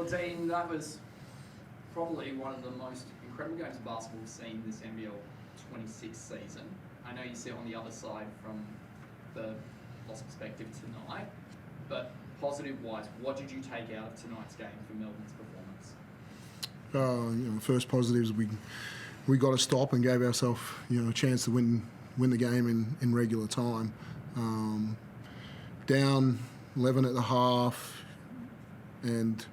Well, Dean, that was probably one of the most incredible games of basketball we've seen this NBL26 season. I know you sit on the other side from the loss perspective tonight, but positive-wise, what did you take out of tonight's game for Melbourne's performance? First positives, we got a stop and gave ourselves a chance to win the game in regular time. Down 11 at the half, and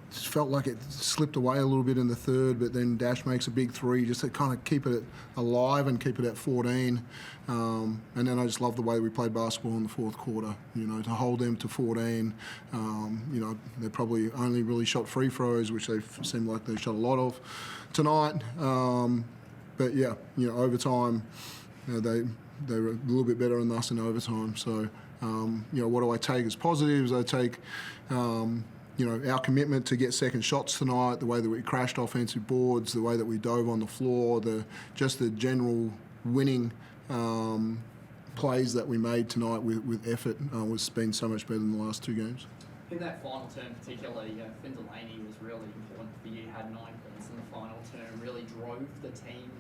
just felt like it slipped away a little bit in the third, but then Dash makes a big three just to kind of keep it alive and keep it at 14. And then I just love the way we played basketball in the fourth quarter, to hold them to 14. They probably only really shot free throws, which they seemed like they shot a lot of tonight. But yeah, overtime, they were a little bit better than us in overtime. So, what do I take as positives? I take our commitment to get second shots tonight, the way that we crashed offensive boards, the way that we dove on the floor, just the general winning plays that we made tonight with effort was been so much better than the last two games. In that final term particularly, Finn Delaney was really important for you, had 9 points in the final term, really drove the team.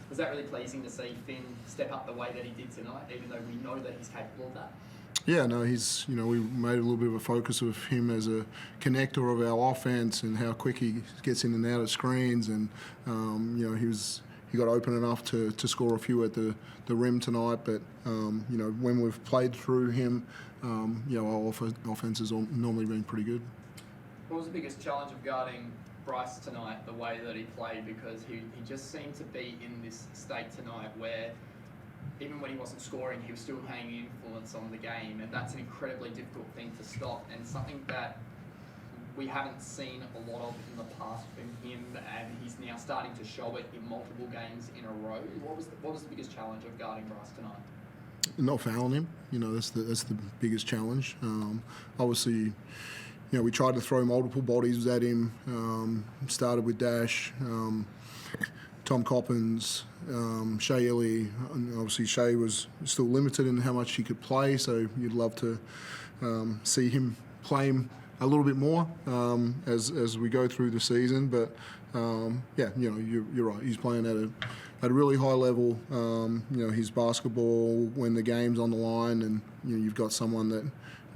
Was that really pleasing to see Finn step up the way that he did tonight, even though we know that he's capable of that? Yeah, no, we made a little bit of a focus of him as a connector of our offense and how quick he gets in and out of screens, and he got open enough to score a few at the rim tonight. But when we've played through him, our offense has normally been pretty good. What was the biggest challenge of guarding Bryce tonight, the way that he played? Because he just seemed to be in this state tonight where even when he wasn't scoring, he was still having influence on the game, and that's an incredibly difficult thing to stop, and something that we haven't seen a lot of in the past from him, and he's now starting to show it in multiple games in a row. What was the biggest challenge of guarding Bryce tonight? Not fouling him. That's the biggest challenge. Obviously, we tried to throw multiple bodies at him. Started with Dash, Tom Coppins, Shea Illy. Obviously, Shea was still limited in how much he could play, so you'd love to see him play him a little bit more as we go through the season. But you're right. He's playing at a really high level. His basketball when the game's on the line, and you've got someone that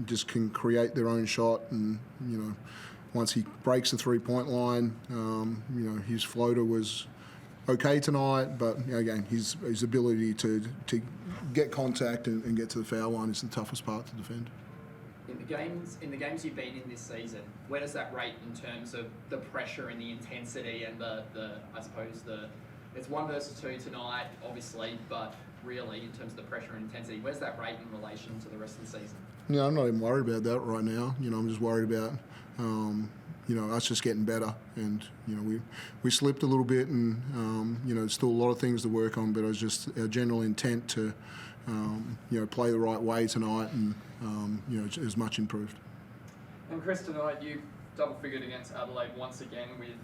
just can create their own shot, and once he breaks the 3-point line, his floater was okay tonight, but again, his ability to get contact and get to the foul line is the toughest part to defend. In the games you've been in this season, where does that rate in terms of the pressure and the intensity and it's 1 versus 2 tonight, obviously, but really in terms of the pressure and intensity, where's that rate in relation to the rest of the season? I'm not even worried about that right now. I'm just worried about us just getting better, and we slipped a little bit, and there's still a lot of things to work on, but it was just our general intent to play the right way tonight, and is much improved. And Chris, tonight you double-figured against Adelaide once again with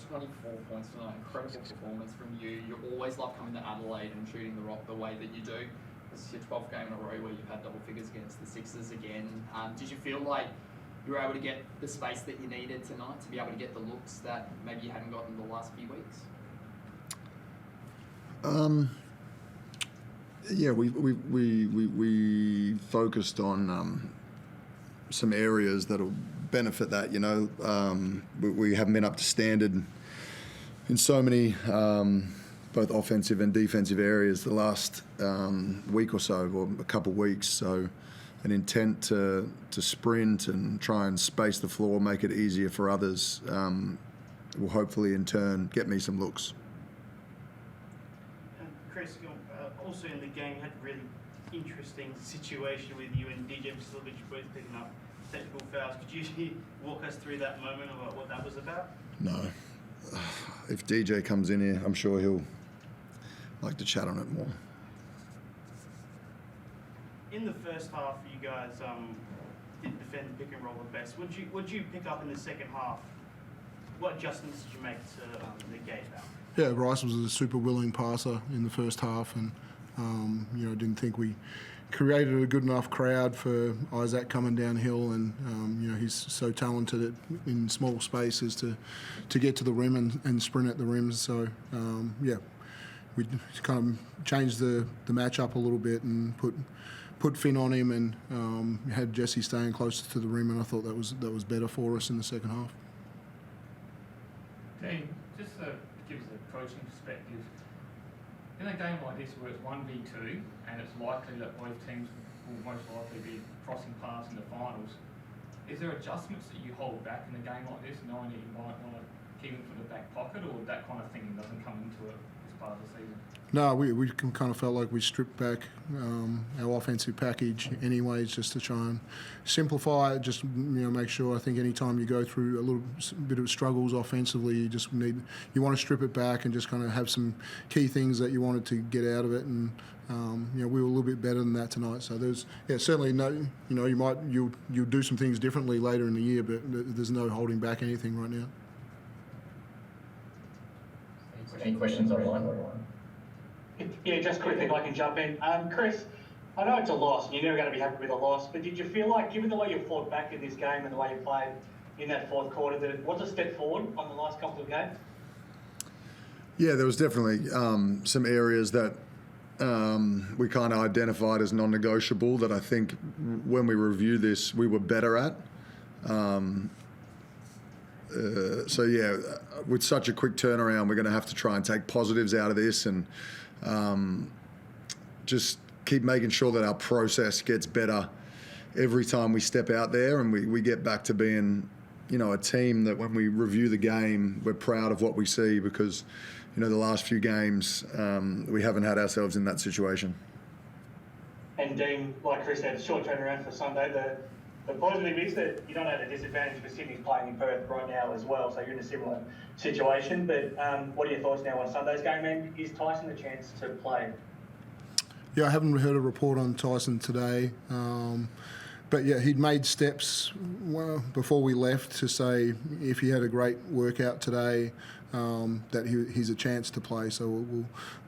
24 points tonight. Incredible performance from you. You always love coming to Adelaide and shooting the rock the way that you do. This is your 12th game in a row where you've had double figures against the Sixers again. Did you feel like you were able to get the space that you needed tonight to be able to get the looks that maybe you hadn't gotten the last few weeks? Yeah, we focused on some areas that'll benefit that. We haven't been up to standard in so many both offensive and defensive areas the last week or so, or a couple of weeks. So an intent to sprint and try and space the floor, make it easier for others, will hopefully in turn get me some looks. Chris, also in the game, had a really interesting situation with you and DJ Vasiljevic both picking up technical fouls. Could you walk us through that moment of what that was about? No. If DJ comes in here, I'm sure he'll like to chat on it more. In the first half, you guys did defend the pick and roll the best. What did you pick up in the second half? What adjustments did you make to negate that? Yeah, Bryce was a super willing passer in the first half, and didn't think we created a good enough crowd for Isaac coming downhill, and he's so talented in small spaces to get to the rim and sprint at the rims. So we kind of changed the matchup a little bit and put Finn on him, and had Jesse staying closer to the rim, and I thought that was better for us in the second half. Dean, just to give us a coaching perspective, in a game like this where it's 1v2 and it's likely that both teams will most likely be crossing paths in the finals, is there adjustments that you hold back in a game like this, knowing that you might want to keep them for the back pocket, or that kind of thing doesn't come into it as part of the season? No, we kind of felt like we stripped back our offensive package anyways, just to try and simplify it, just make sure. I think any time you go through a little bit of struggles offensively, you want to strip it back and just kind of have some key things that you wanted to get out of it, and we were a little bit better than that tonight. So there's certainly no, you'll do some things differently later in the year, but there's no holding back anything right now. Any questions online? Yeah, just quickly, if I can jump in. Chris, I know it's a loss, and you're never going to be happy with a loss, but did you feel like, given the way you fought back in this game and the way you played in that fourth quarter, that it was a step forward on the last couple of games? Yeah, there was definitely some areas that we kind of identified as non-negotiable that I think when we review this, we were better at. With such a quick turnaround, we're going to have to try and take positives out of this and just keep making sure that our process gets better every time we step out there, and we get back to being, a team that when we review the game, we're proud of what we see, because, the last few games, we haven't had ourselves in that situation. And Dean, like Chris said, short turnaround for Sunday. The positive is that you don't have a disadvantage because Sydney's playing in Perth right now as well, so you're in a similar situation. But what are your thoughts now on Sunday's game, and is Tyson a chance to play? Yeah, I haven't heard a report on Tyson today, but yeah, he'd made steps before we left to say if he had a great workout today, that he's a chance to play. So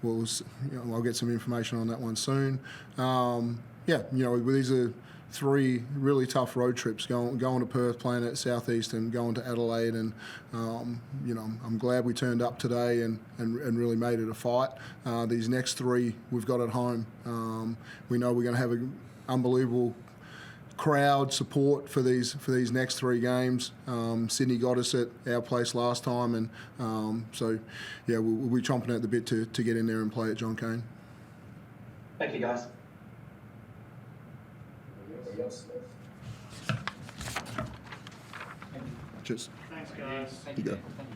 I'll get some information on that one soon. These are 3 really tough road trips, going to Perth, playing at Southeast, and going to Adelaide, and I'm glad we turned up today and really made it a fight. These next 3 we've got at home. We know we're going to have an unbelievable crowd support for these next 3 games. Sydney got us at our place last time, and we'll be chomping at the bit to get in there and play at John Cain. Thank you, guys. Cheers. Thanks, guys. Thank you. You go.